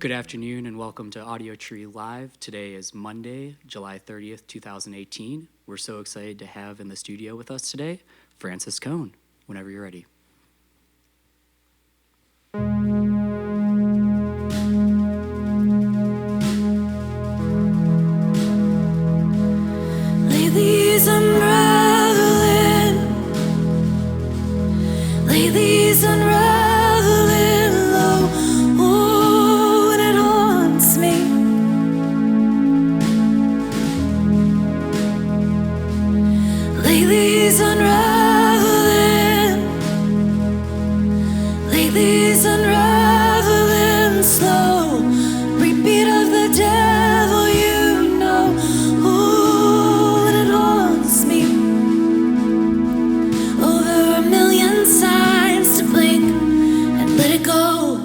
Good afternoon and welcome to Audiotree Live. Today is Monday, July 30th, 2018. We're so excited to have in the studio with us today, Christina Cone. Whenever you're ready. Lately's unraveling. Lately's unraveling low. Oh, and it haunts me. Lately's unraveling. Lately's unraveling slow. Repeat of the devil, you know. Ooh, and it haunts me. Over a million signs to blink and let it go.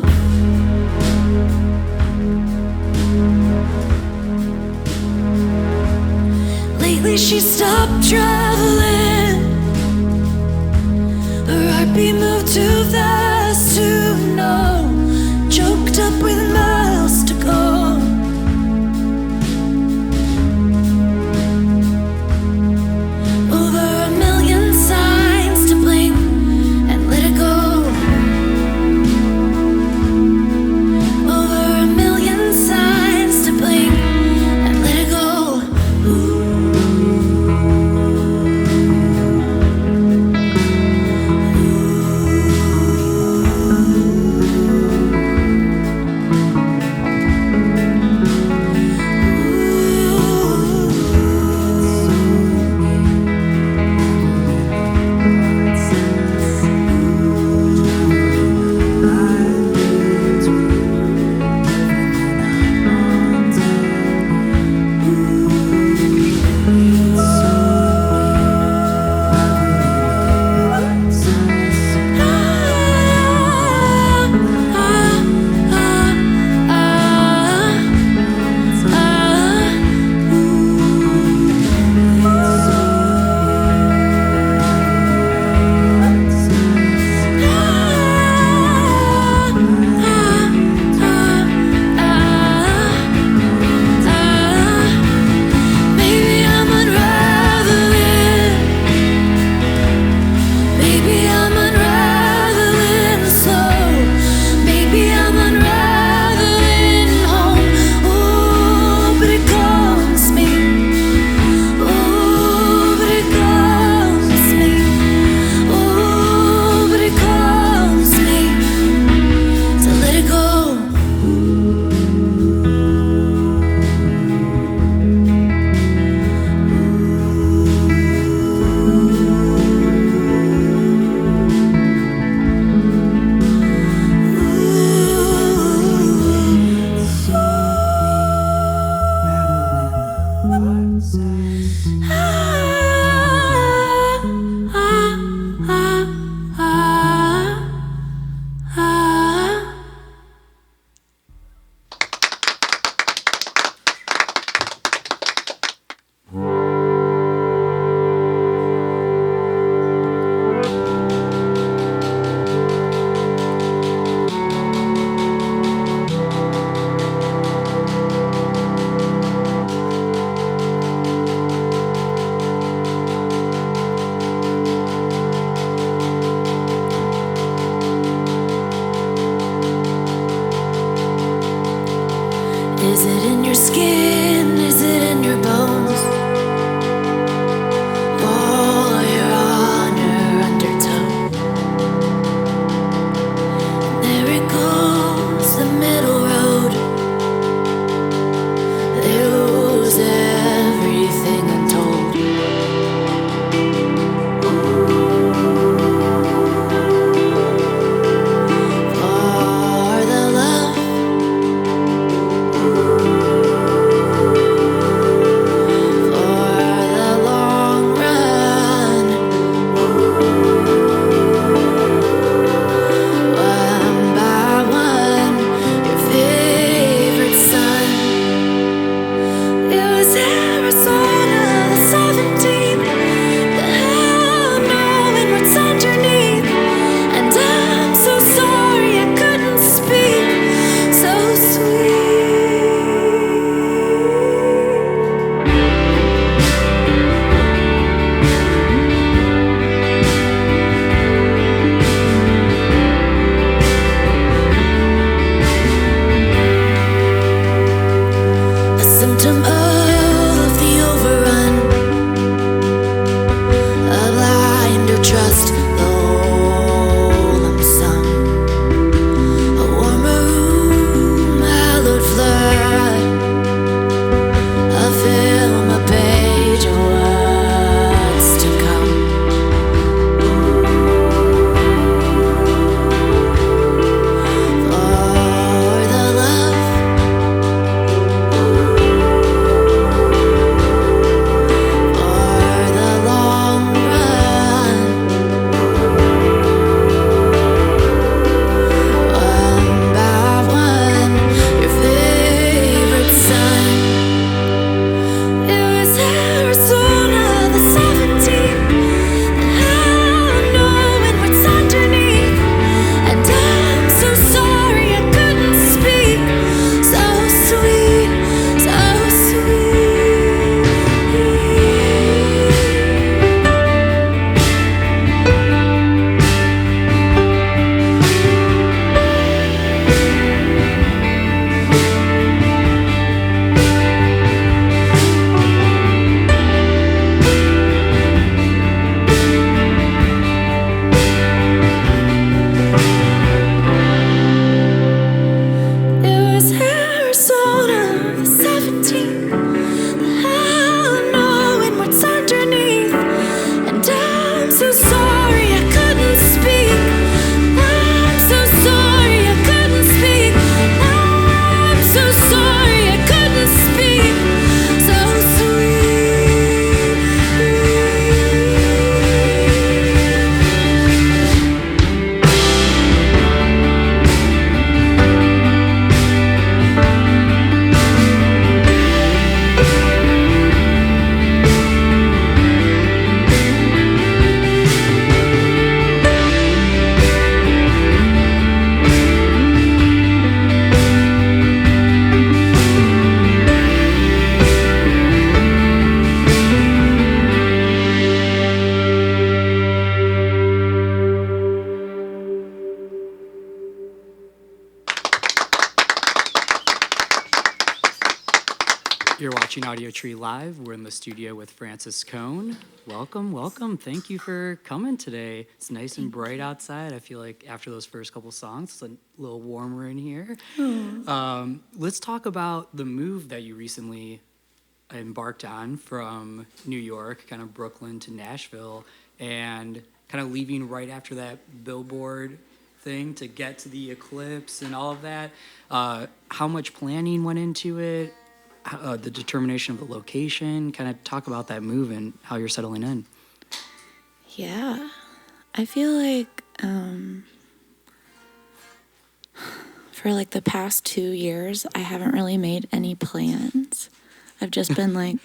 Lately she stopped traveling. Her heartbeat moved too fast to know. Choked up with miles to go. Over a million signs to blink and let it go. Over a million signs to blink and let it go. Maybe I'm unraveling. Maybe I'm unraveling slow. Maybe I'm unraveling home. Oh, but it calms me. Oh, but it calms me. Oh, but it calms me to let it go. Is it in your skin? Is it in your bones? Oh, you're on your undertow. There it goes, the middle road. There goes everything untold. For the love You're watching Audiotree Live. We're in the studio with Francis Cone. Welcome, welcome. Thank you for coming today. It's nice and bright outside. I feel like after those first couple songs, it's a little warmer in here. Let's talk about the move that you recently embarked on from New York, kind of Brooklyn to Nashville, and kind of leaving right after that Billboard thing to get to the eclipse and all of that. How much planning went into it? The determination of the location, kind of talk about that move and how you're settling in. Yeah, I feel like for like the past 2 years, I haven't really made any plans. I've just been like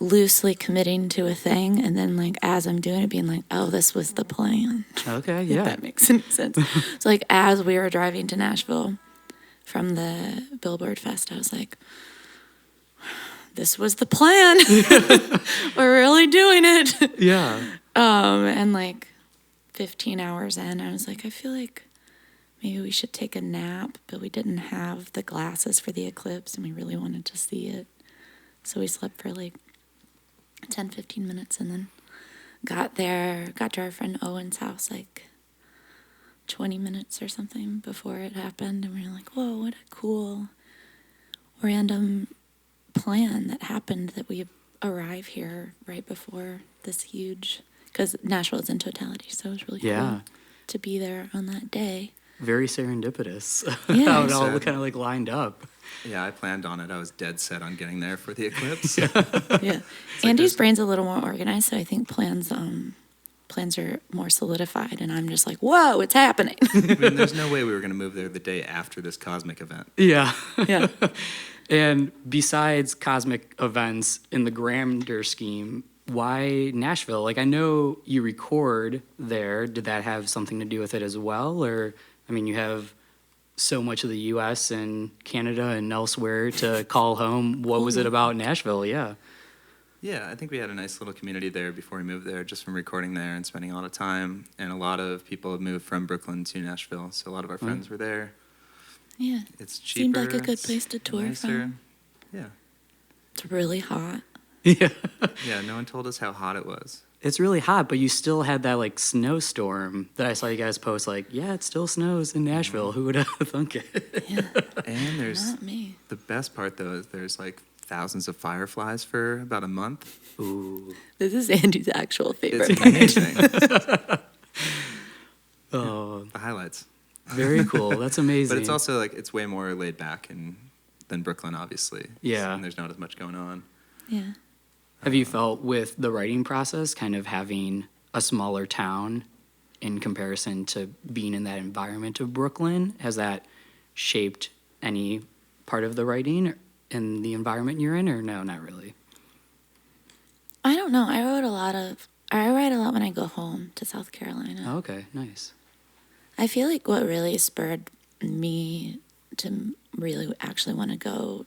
loosely committing to a thing, and then like as I'm doing it, being like, oh, this was the plan. Okay, If yeah. that makes any sense. So like as we were driving to Nashville from the Billboard Fest, I was like, this was the plan. We're really doing it. Yeah. And like 15 hours in, I was like, I feel like maybe we should take a nap, but we didn't have the glasses for the eclipse and we really wanted to see it. So we slept for like 10, 15 minutes and then got to our friend Owen's house like 20 minutes or something before it happened, and we were like, whoa, what a cool random plan that happened, that we arrive here right before this huge, because Nashville is in totality, so it was really cool to be there on that day. Very serendipitous. Yeah. How it all kind of like lined up. Yeah, I planned on it. I was dead set on getting there for the eclipse. Yeah. Andy's brain's a little more organized, so I think plans are more solidified, and I'm just like, whoa, it's happening. I mean, there's no way we were going to move there the day after this cosmic event. Yeah. Yeah. And besides cosmic events in the grander scheme, why Nashville? Like, I know you record there. Did that have something to do with it as well? Or, I mean, you have so much of the U.S. and Canada and elsewhere to call home. What was it about Nashville? Yeah. Yeah, I think we had a nice little community there before we moved there, just from recording there and spending a lot of time. And a lot of people have moved from Brooklyn to Nashville, so a lot of our friends were there. Yeah. It's Seemed cheaper. like a good it's place to tour nicer. from. Yeah. It's really hot. Yeah. Yeah, no one told us how hot it was. It's really hot, but you still had that like snowstorm that I saw you guys post. Like, yeah, it still snows in Nashville. Who would have thunk it? Yeah. And there's Not me. the best part, though, is there's like thousands of fireflies for about a month. Ooh. This is Andy's actual favorite. It's amazing. Oh, The highlights. very cool. That's amazing. But it's also like it's way more laid back than Brooklyn, obviously. Yeah. And there's not as much going on. Yeah. Have you felt with the writing process, kind of having a smaller town in comparison to being in that environment of Brooklyn, has that shaped any part of the writing and the environment you're in, or no, not really? I don't know. I write a lot when I go home to South Carolina. Oh, okay, nice. I feel like what really spurred me to really actually want to go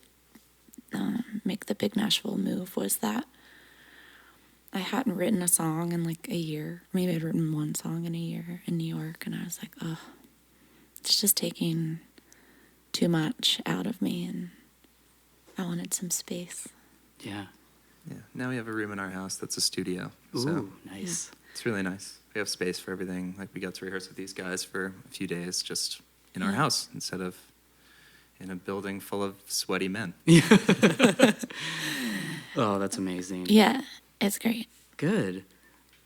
make the big Nashville move was that I hadn't written a song in like a year. Maybe I'd written one song in a year in New York, and I was like, oh, it's just taking too much out of me, and I wanted some space. Yeah. Yeah. Now we have a room in our house that's a studio. Ooh, So nice. it's really nice. We have space for everything. Like we got to rehearse with these guys for a few days just in our house instead of in a building full of sweaty men. Oh, that's amazing. Yeah, it's great. Good.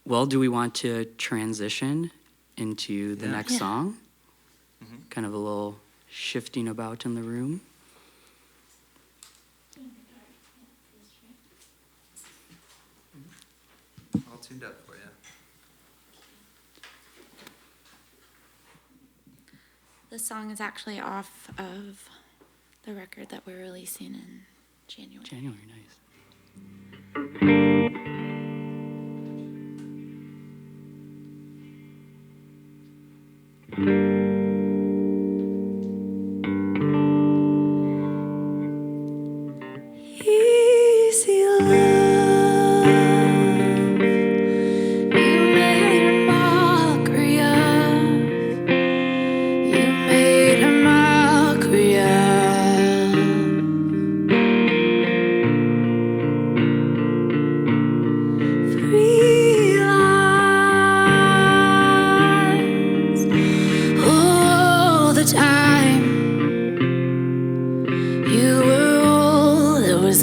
Well, do we want to transition into the next Yeah. song? Kind of a little shifting about in the room. All tuned up for you. This song is actually off of the record that we're releasing in January. January, nice. Easy love, you made a mockery of. You made a mockery of.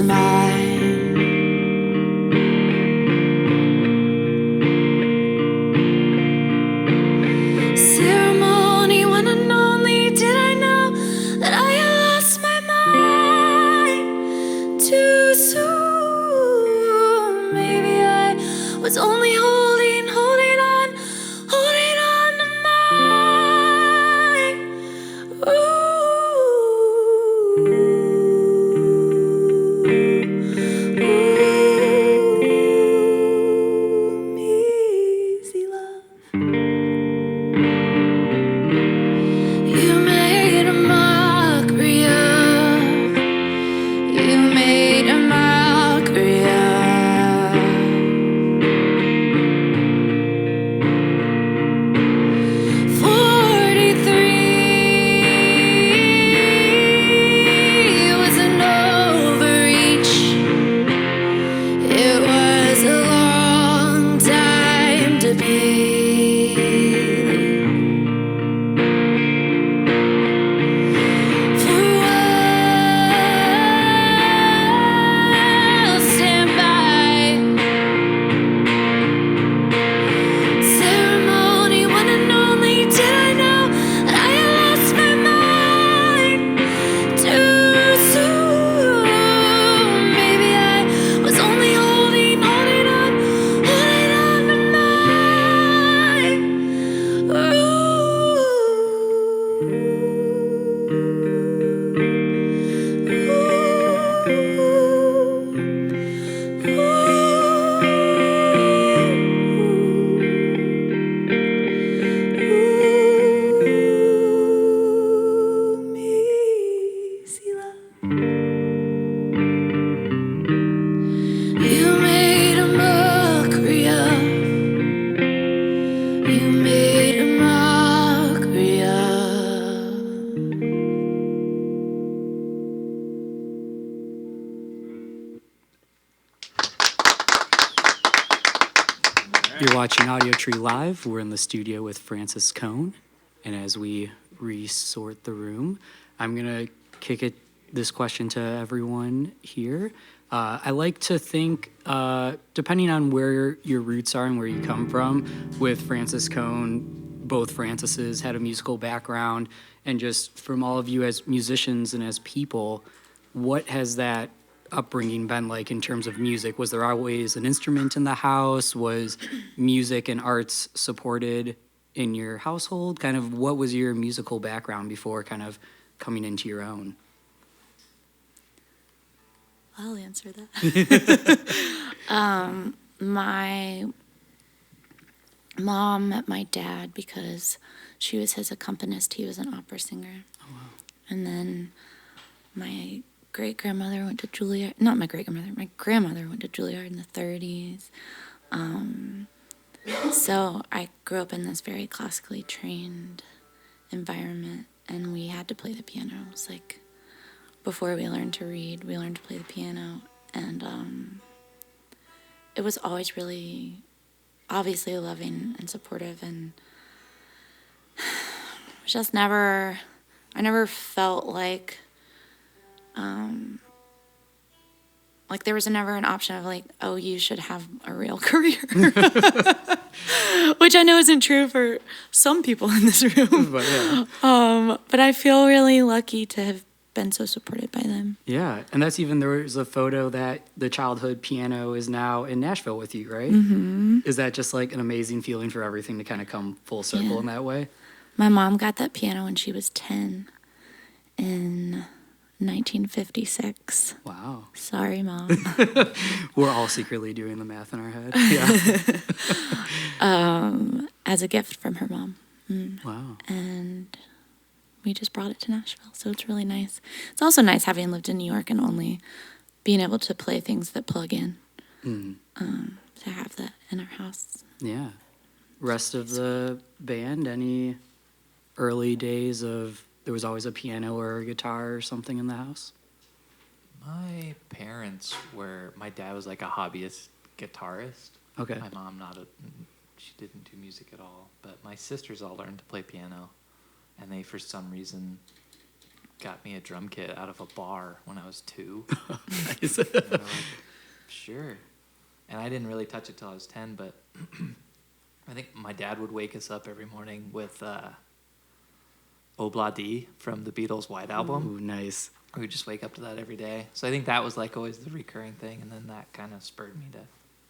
was mine. Ceremony, one and only, did I know that I had lost my mind too soon? Maybe I was only holding on to mine. Easy love. You made a mockery of. You made a mockery of. 43 was an overreach. It was a long time to be. For I'll stand by. Ceremony, one and only, did I know that I had lost my mind too soon? Maybe I was only holding on to mine. Easy love. You made a mockery of. You made a mockery of. You're watching Audiotree Live. We're in the studio with Francis Cone. And as we resort the room, I'm going to kick this question to everyone here. I like to think, depending on where your roots are and where you come from, with Francis Cone, both Francises had a musical background. And just from all of you as musicians and as people, what has that upbringing been like in terms of music? Was there always an instrument in the house? Was music and arts supported in your household? Kind of what was your musical background before kind of coming into your own? I'll answer that. My mom met my dad because she was his accompanist. He was an opera singer. Oh, wow. And then my great-grandmother went to Juilliard. Not my great-grandmother. My grandmother went to Juilliard in the 30s. So I grew up in this very classically trained environment, and we had to play the piano. It was like before we learned to read, we learned to play the piano, and it was always really obviously loving and supportive, and just I never felt like there was never an option of like, oh, you should have a real career, which I know isn't true for some people in this room. But yeah. But I feel really lucky to have been so supported by them. Yeah, and that's even, there's a photo that the childhood piano is now in Nashville with you, right? Mm-hmm. Is that just like an amazing feeling for everything to kind of come full circle in that way? My mom got that piano when she was 10 in 1956. Wow. Sorry, Mom. We're all secretly doing the math in our head. Yeah. As a gift from her mom. Wow. And we just brought it to Nashville, so it's really nice. It's also nice having lived in New York and only being able to play things that plug in. To have that in our house. Yeah. Rest of the band, any early days of there was always a piano or a guitar or something in the house? My parents my dad was like a hobbyist guitarist. Okay. My mom she didn't do music at all. But my sisters all learned to play piano. And they, for some reason, got me a drum kit out of a bar when I was 2. Nice. And they're like, sure. And I didn't really touch it till I was 10, but I think my dad would wake us up every morning with Obla D from the Beatles' White Album. Ooh, nice. We would just wake up to that every day. So I think that was like always the recurring thing, and then that kind of spurred me to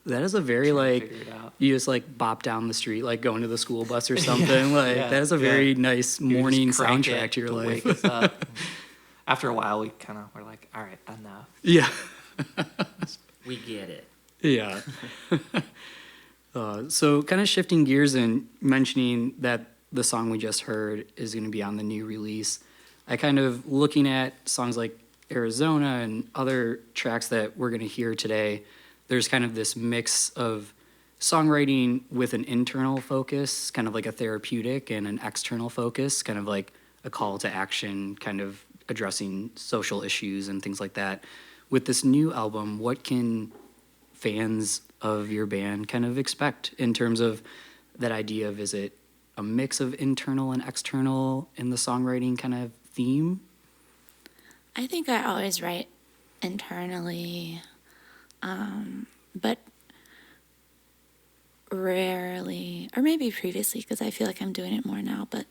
That is a very try to like figure it out. you just like bop down the street like going to the school bus or something. Like yeah, that is a very nice You would just morning crank soundtrack it to your life. Wake us up. After a while, we kind of were like, all right, enough. Yeah. We get it. Yeah. So kind of shifting gears and mentioning that the song we just heard is going to be on the new release. I kind of looking at songs like Arizona and other tracks that we're going to hear today, there's kind of this mix of songwriting with an internal focus, kind of like a therapeutic, and an external focus, kind of like a call to action, kind of addressing social issues and things like that. With this new album, what can fans of your band kind of expect in terms of that idea of, is it a mix of internal and external in the songwriting kind of theme? I think I always write internally, but rarely, or maybe previously, because I feel like I'm doing it more now, but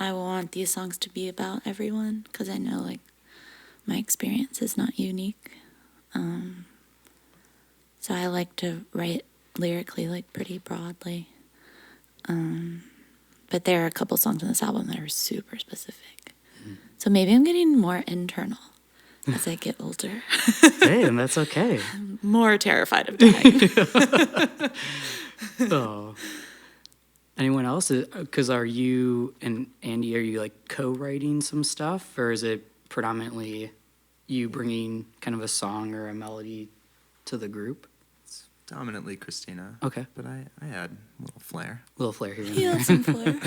I want these songs to be about everyone, because I know like my experience is not unique. So I like to write lyrically like pretty broadly. But there are a couple songs on this album that are super specific. So maybe I'm getting more internal as I get older. Hey, and that's okay. More terrified of dying. Oh. Anyone else? Because are you and Andy, are you like co-writing some stuff, or is it predominantly you bringing kind of a song or a melody to the group? It's dominantly Christina. Okay. But I add a little flair. Little flair here and You there. have some flair.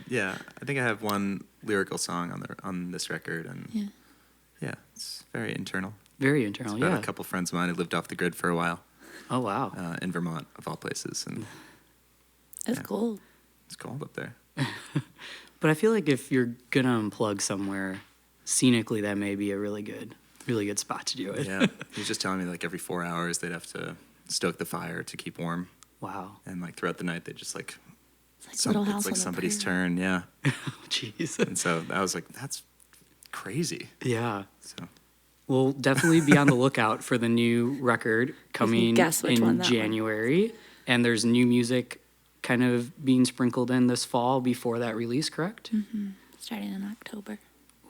Yeah, I think I have one lyrical song on this record, and Yeah. yeah, it's very internal. Very internal, It's about yeah. a couple friends of mine who lived off the grid for a while Oh, wow. in Vermont, of all places, and It's Yeah. cool. it's cold up there. But I feel like if you're going to unplug somewhere, scenically, that may be a really good spot to do it. Yeah, he was just telling me like every 4 hours they'd have to stoke the fire to keep warm, Wow. and like throughout the night they just like It's like Little House it's like on the somebody's Prairie. turn, yeah. Jeez. And so I was like, that's crazy. Yeah. So We'll definitely be on the lookout for the new record coming guess which one in that one. January. And there's new music kind of being sprinkled in this fall before that release, correct? Starting in October.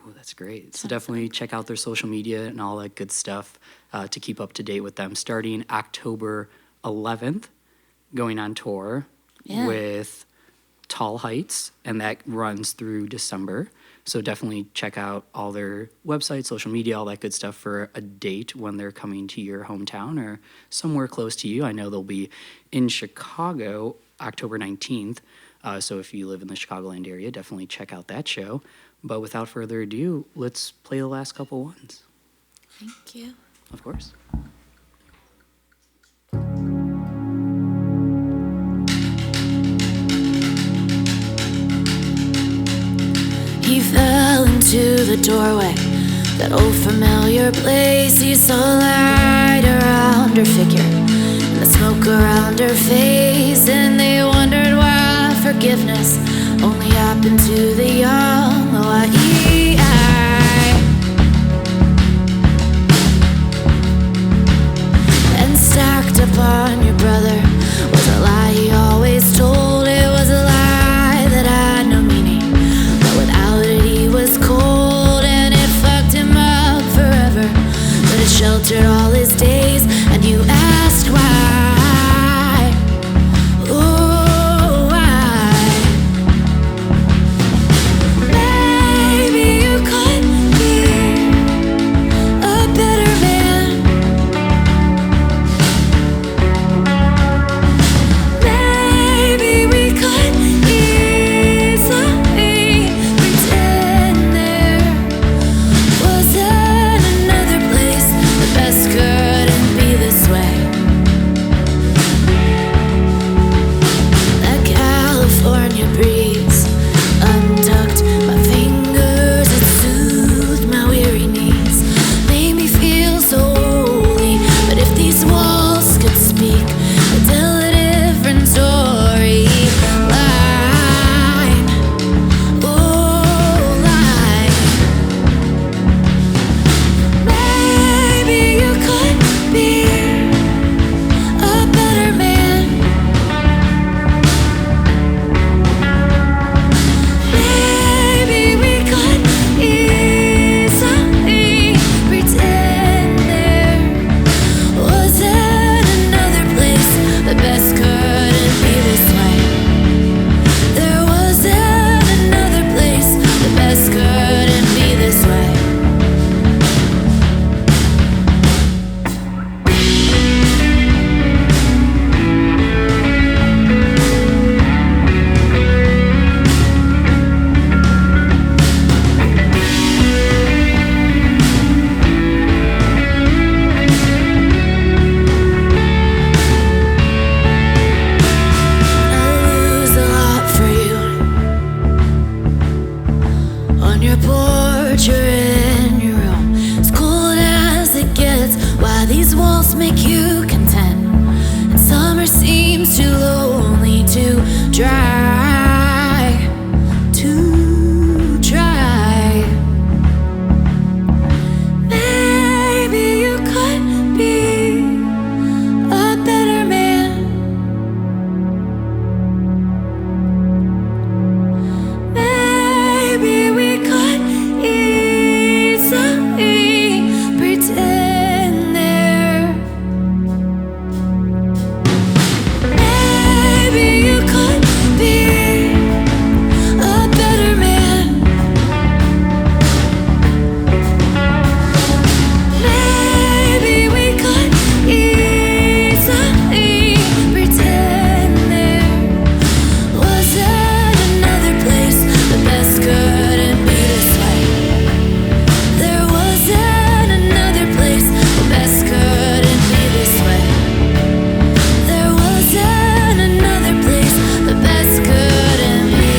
Oh, that's great. So Sounds definitely check out their social media and all that good stuff to keep up to date with them. Starting October 11th, going on tour Yeah. with Tall Heights, and that runs through December. So definitely check out all their websites, social media, all that good stuff for a date when they're coming to your hometown or somewhere close to you. I know they'll be in Chicago October 19th. So if you live in the Chicagoland area, definitely check out that show. But without further ado, let's play the last couple ones. Thank you. Of course. He fell into the doorway, that old familiar place. He saw light around her figure and the smoke around her face, and they wondered why forgiveness only happened to the young. And stacked upon your brother was a lie he always told. It was a lie that had no meaning, but without it he was cold, and it fucked him up forever. But it sheltered all his days, and you asked why. Oh, why? your porch or in your room, as cold as it gets, why these walls make you content, and summer seems too lonely to dry, to try. Maybe you could be a better man. Maybe we could easily pretend there. Maybe you could be a better man. Maybe we could easily pretend there wasn't another place. The best couldn't be this way. There wasn't another place. The best couldn't be this way. There wasn't another place. The best couldn't be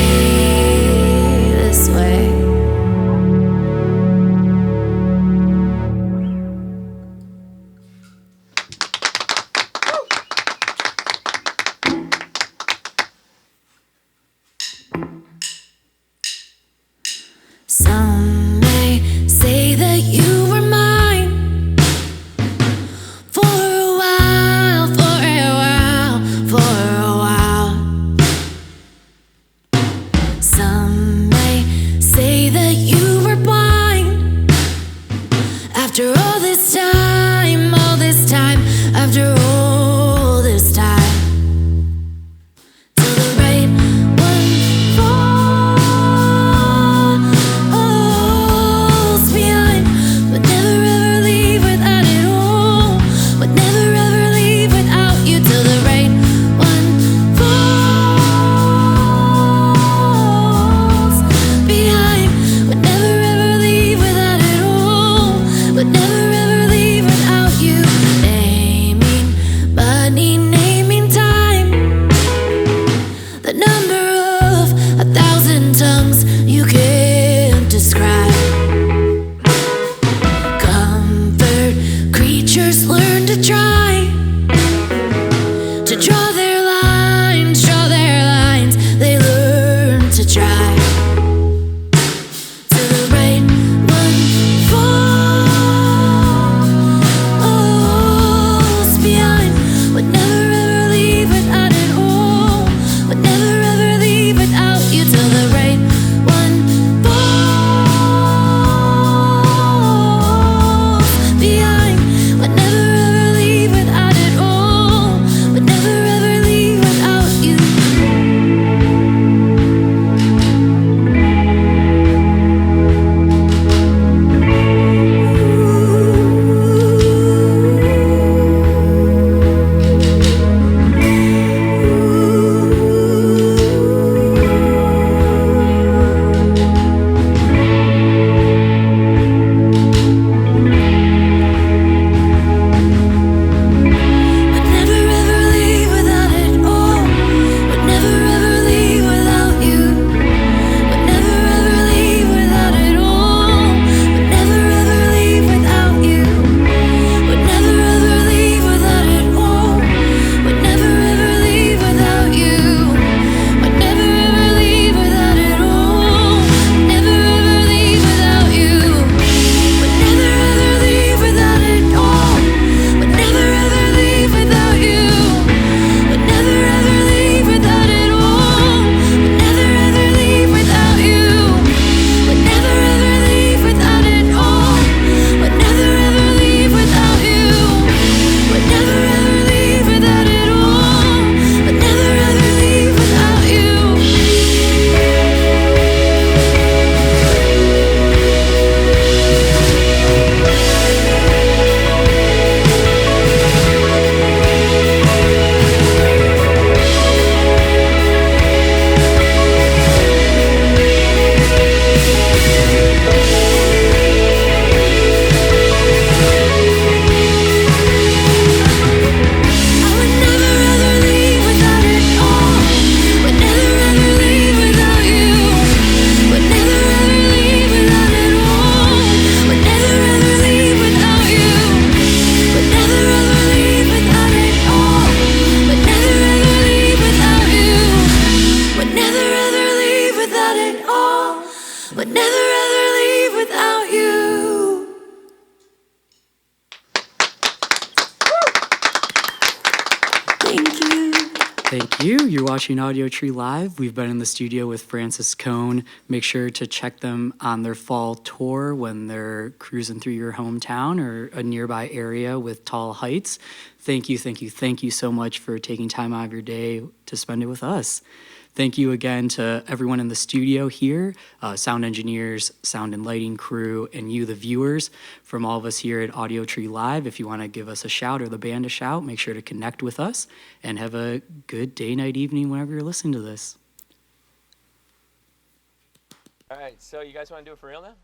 this way. Some may say that you were mine for a while, for a while, for a while. Some may say that you were blind after all this time, after all this time. Till the right one falls. would never ever leave without you. Thank you. Thank you. You're watching Audiotree Live. We've been in the studio with Francis Cone. Make sure to check them on their fall tour when they're cruising through your hometown or a nearby area with Tall Heights. Thank you so much for taking time out of your day to spend it with us. Thank you again to everyone in the studio here, sound engineers, sound and lighting crew, and you, the viewers. From all of us here at Audiotree Live, if you want to give us a shout or the band a shout, make sure to connect with us and have a good day, night, evening whenever you're listening to this. All right, so you guys want to do it for real now?